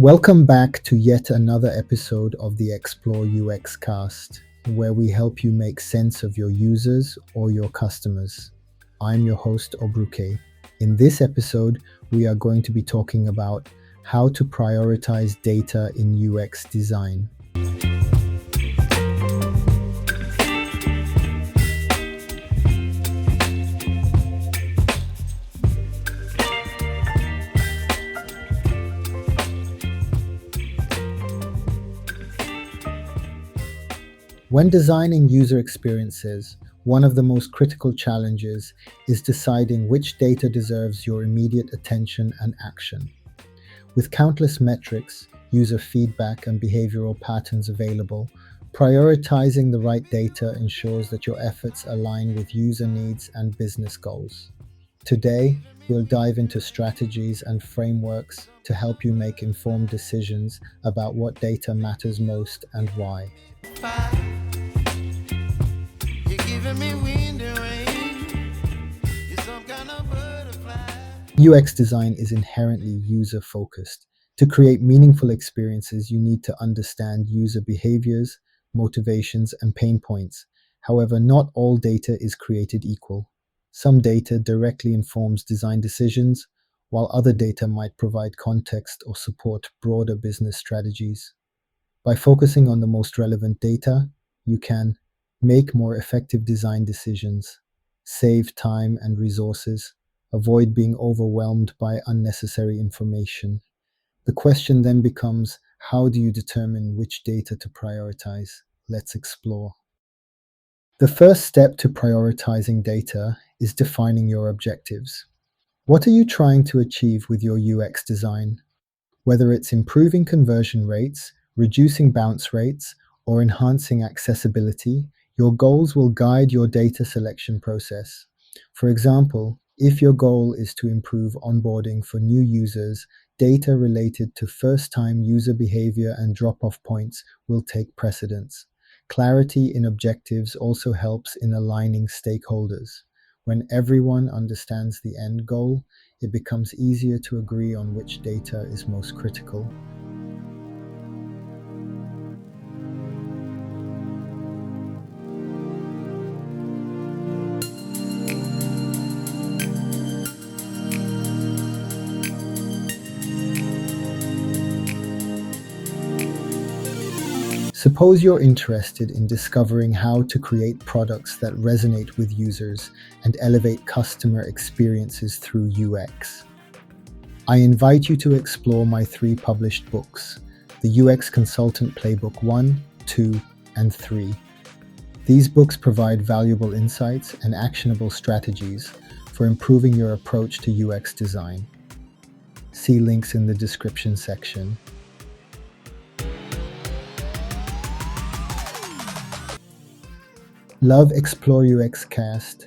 Welcome back to yet another episode of the XploreUX Cast, where we help you make sense of your users or your customers. I'm your host, Obruke. In this episode, we are going to be talking about how to prioritize data in UX design. When designing user experiences, one of the most critical challenges is deciding which data deserves your immediate attention and action. With countless metrics, user feedback, and behavioral patterns available, prioritizing the right data ensures that your efforts align with user needs and business goals. Today, we'll dive into strategies and frameworks to help you make informed decisions about what data matters most and why. UX design is inherently user-focused. To create meaningful experiences, you need to understand user behaviors, motivations, and pain points. However, not all data is created equal. Some data directly informs design decisions, while other data might provide context or support broader business strategies. By focusing on the most relevant data, you can make more effective design decisions, save time and resources, avoid being overwhelmed by unnecessary information. The question then becomes, how do you determine which data to prioritize? Let's explore. The first step to prioritizing data is defining your objectives. What are you trying to achieve with your UX design? Whether it's improving conversion rates, reducing bounce rates, or enhancing accessibility, your goals will guide your data selection process. For example, if your goal is to improve onboarding for new users, data related to first-time user behavior and drop-off points will take precedence. Clarity in objectives also helps in aligning stakeholders. When everyone understands the end goal, it becomes easier to agree on which data is most critical. Suppose you're interested in discovering how to create products that resonate with users and elevate customer experiences through UX. I invite you to explore my 3 published books, the UX Consultant Playbook 1, 2, and 3. These books provide valuable insights and actionable strategies for improving your approach to UX design. See links in the description section. Love XploreUX Cast.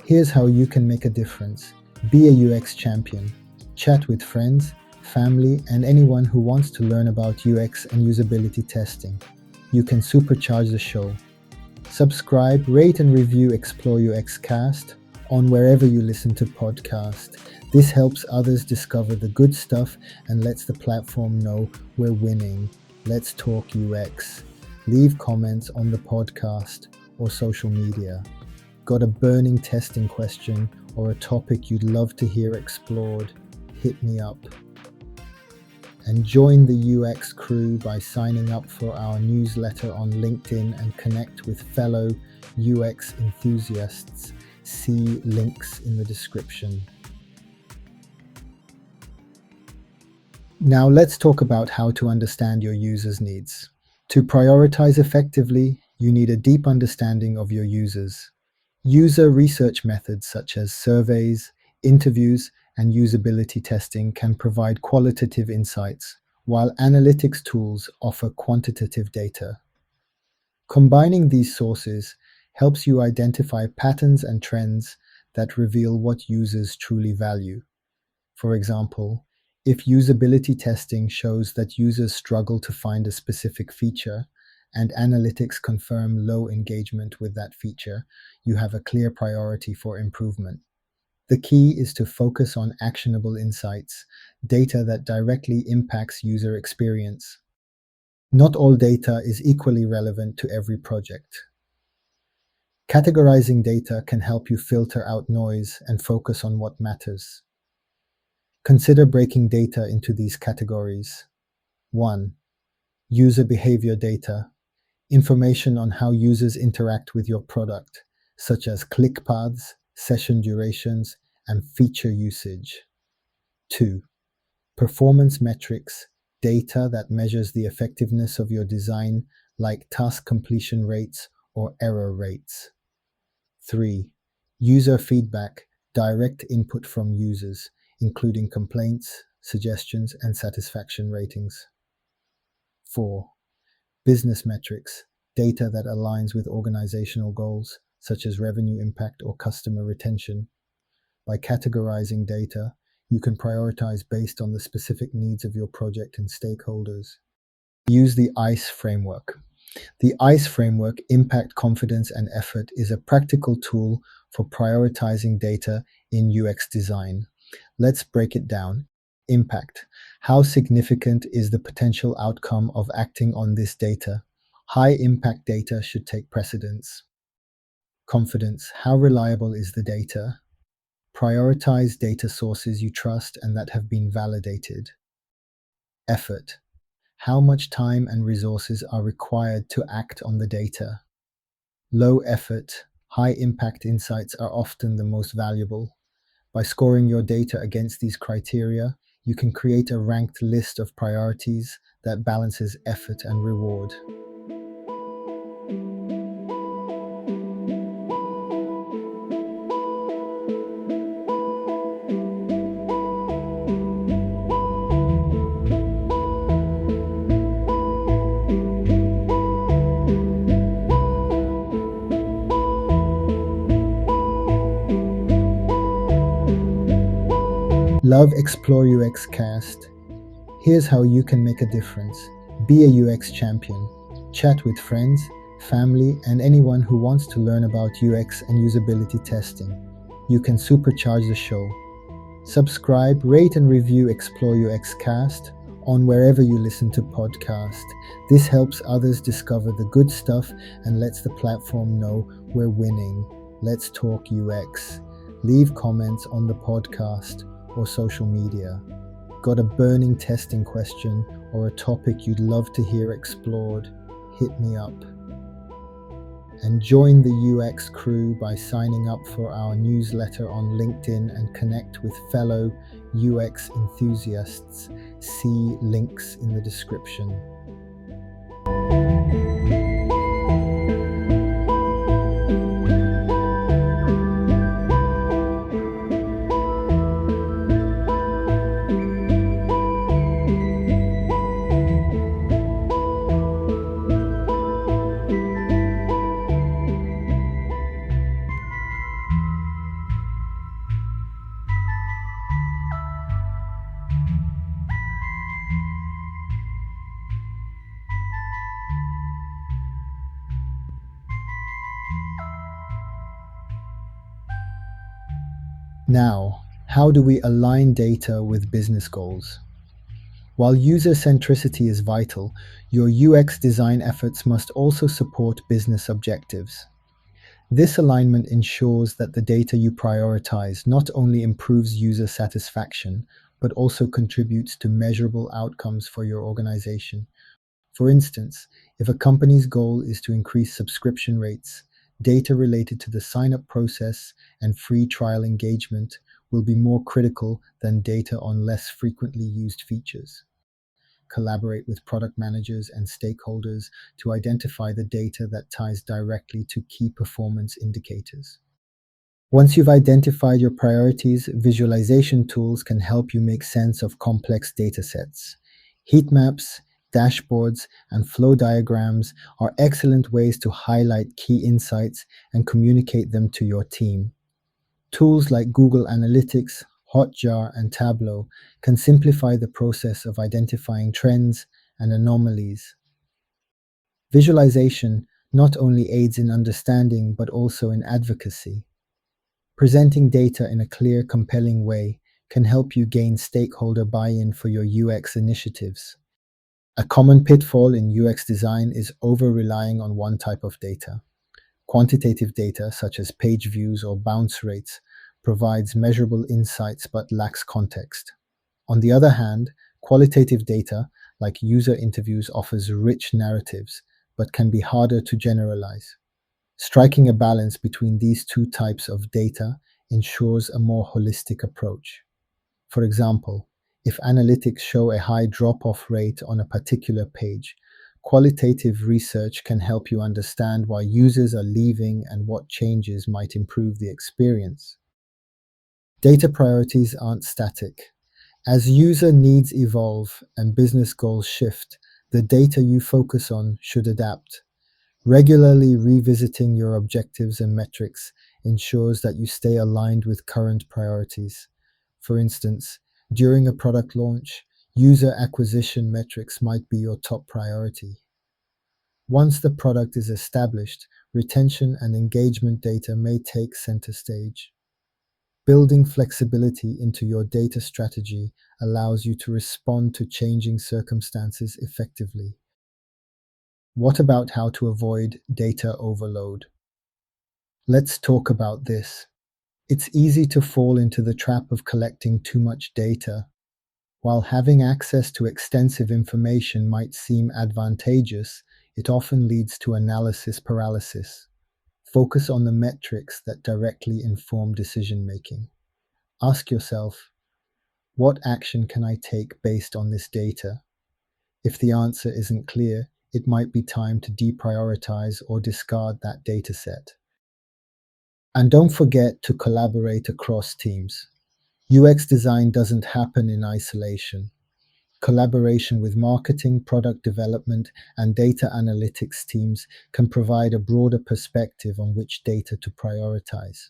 Here's how you can make a difference. Be a UX champion. Chat with friends, family, and anyone who wants to learn about UX and usability testing. You can supercharge the show. Subscribe, rate, and review XploreUX Cast on wherever you listen to podcasts. This helps others discover the good stuff and lets the platform know we're winning. Let's talk UX. Leave comments on the podcast or social media. Got a burning testing question or a topic you'd love to hear explored? Hit me up. And join the UX crew by signing up for our newsletter on LinkedIn and connect with fellow UX enthusiasts. See links in the description. Now let's talk about how to understand your users' needs. To prioritize effectively, you need a deep understanding of your users. User research methods such as surveys, interviews, and usability testing can provide qualitative insights, while analytics tools offer quantitative data. Combining these sources helps you identify patterns and trends that reveal what users truly value. For example, if usability testing shows that users struggle to find a specific feature, and analytics confirm low engagement with that feature, you have a clear priority for improvement. The key is to focus on actionable insights, data that directly impacts user experience. Not all data is equally relevant to every project. Categorizing data can help you filter out noise and focus on what matters. Consider breaking data into these categories. 1. User behavior data, information on how users interact with your product, such as click paths, session durations, and feature usage. 2. Performance metrics, data that measures the effectiveness of your design, like task completion rates or error rates. 3. User feedback, direct input from users, including complaints, suggestions, and satisfaction ratings. 4. Business metrics, data that aligns with organizational goals, such as revenue impact or customer retention. By categorizing data, you can prioritize based on the specific needs of your project and stakeholders. Use the ICE framework. The ICE framework, Impact, Confidence, and Effort, is a practical tool for prioritizing data in UX design. Let's break it down. Impact. How significant is the potential outcome of acting on this data? High impact data should take precedence. Confidence. How reliable is the data? Prioritize data sources you trust and that have been validated. Effort. How much time and resources are required to act on the data? Low effort, high impact insights are often the most valuable. By scoring your data against these criteria, you can create a ranked list of priorities that balances effort and reward. Love XploreUX Cast. Here's how you can make a difference. Be a UX champion. Chat with friends, family, and anyone who wants to learn about UX and usability testing. You can supercharge the show. Subscribe, rate, and review XploreUX Cast on wherever you listen to podcasts. This helps others discover the good stuff and lets the platform know we're winning. Let's talk UX. Leave comments on the podcast or social media. Got a burning testing question or a topic you'd love to hear explored? Hit me up. And join the UX crew by signing up for our newsletter on LinkedIn and connect with fellow UX enthusiasts. See links in the description. Now, how do we align data with business goals? While user centricity is vital, your UX design efforts must also support business objectives. This alignment ensures that the data you prioritize not only improves user satisfaction, but also contributes to measurable outcomes for your organization. For instance, if a company's goal is to increase subscription rates, data related to the sign-up process and free trial engagement will be more critical than data on less frequently used features. Collaborate with product managers and stakeholders to identify the data that ties directly to key performance indicators. Once you've identified your priorities, visualization tools can help you make sense of complex data sets. Heat maps, dashboards, and flow diagrams are excellent ways to highlight key insights and communicate them to your team. Tools like Google Analytics, Hotjar, and Tableau can simplify the process of identifying trends and anomalies. Visualization not only aids in understanding but also in advocacy. Presenting data in a clear, compelling way can help you gain stakeholder buy-in for your UX initiatives. A common pitfall in UX design is over-relying on one type of data. Quantitative data, such as page views or bounce rates, provides measurable insights but lacks context. On the other hand, qualitative data, like user interviews, offers rich narratives but can be harder to generalize. Striking a balance between these two types of data ensures a more holistic approach. For example, if analytics show a high drop-off rate on a particular page, qualitative research can help you understand why users are leaving and what changes might improve the experience. Data priorities aren't static. As user needs evolve and business goals shift, the data you focus on should adapt. Regularly revisiting your objectives and metrics ensures that you stay aligned with current priorities. For instance, during a product launch, user acquisition metrics might be your top priority. Once the product is established, retention and engagement data may take center stage. Building flexibility into your data strategy allows you to respond to changing circumstances effectively. What about how to avoid data overload? Let's talk about this. It's easy to fall into the trap of collecting too much data. While having access to extensive information might seem advantageous, it often leads to analysis paralysis. Focus on the metrics that directly inform decision making. Ask yourself, what action can I take based on this data? If the answer isn't clear, it might be time to deprioritize or discard that data set. And don't forget to collaborate across teams. UX design doesn't happen in isolation. Collaboration with marketing, product development, and data analytics teams can provide a broader perspective on which data to prioritize.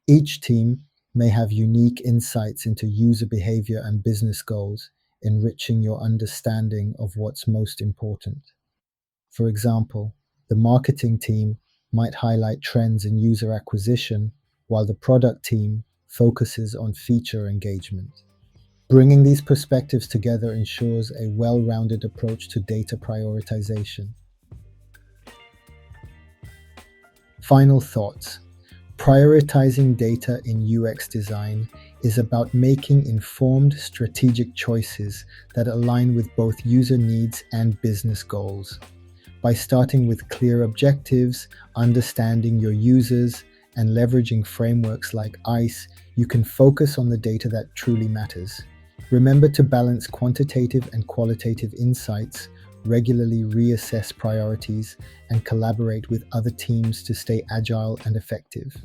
Each team may have unique insights into user behavior and business goals, enriching your understanding of what's most important. For example, the marketing team might highlight trends in user acquisition, while the product team focuses on feature engagement. Bringing these perspectives together ensures a well-rounded approach to data prioritization. Final thoughts. Prioritizing data in UX design is about making informed strategic choices that align with both user needs and business goals. By starting with clear objectives, understanding your users, and leveraging frameworks like ICE, you can focus on the data that truly matters. Remember to balance quantitative and qualitative insights, regularly reassess priorities, and collaborate with other teams to stay agile and effective.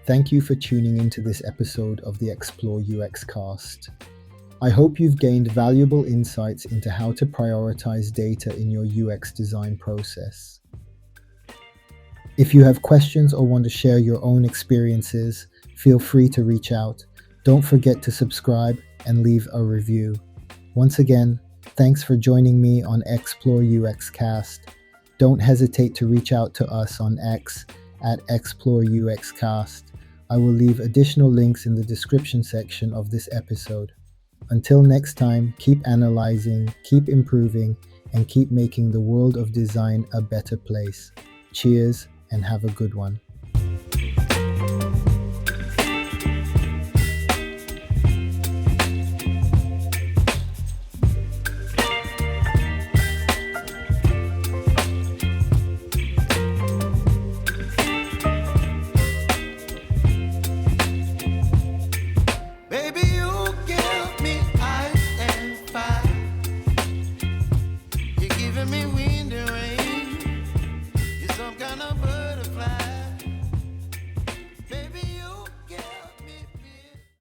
Thank you for tuning into this episode of the XploreUX Cast. I hope you've gained valuable insights into how to prioritize data in your UX design process. If you have questions or want to share your own experiences, feel free to reach out. Don't forget to subscribe and leave a review. Once again, thanks for joining me on XploreUX Cast. Don't hesitate to reach out to us on X at XploreUX Cast. I will leave additional links in the description section of this episode. Until next time, keep analyzing, keep improving, and keep making the world of design a better place. Cheers and have a good one. Baby, you give me ice and fire. You're giving me wind and rain.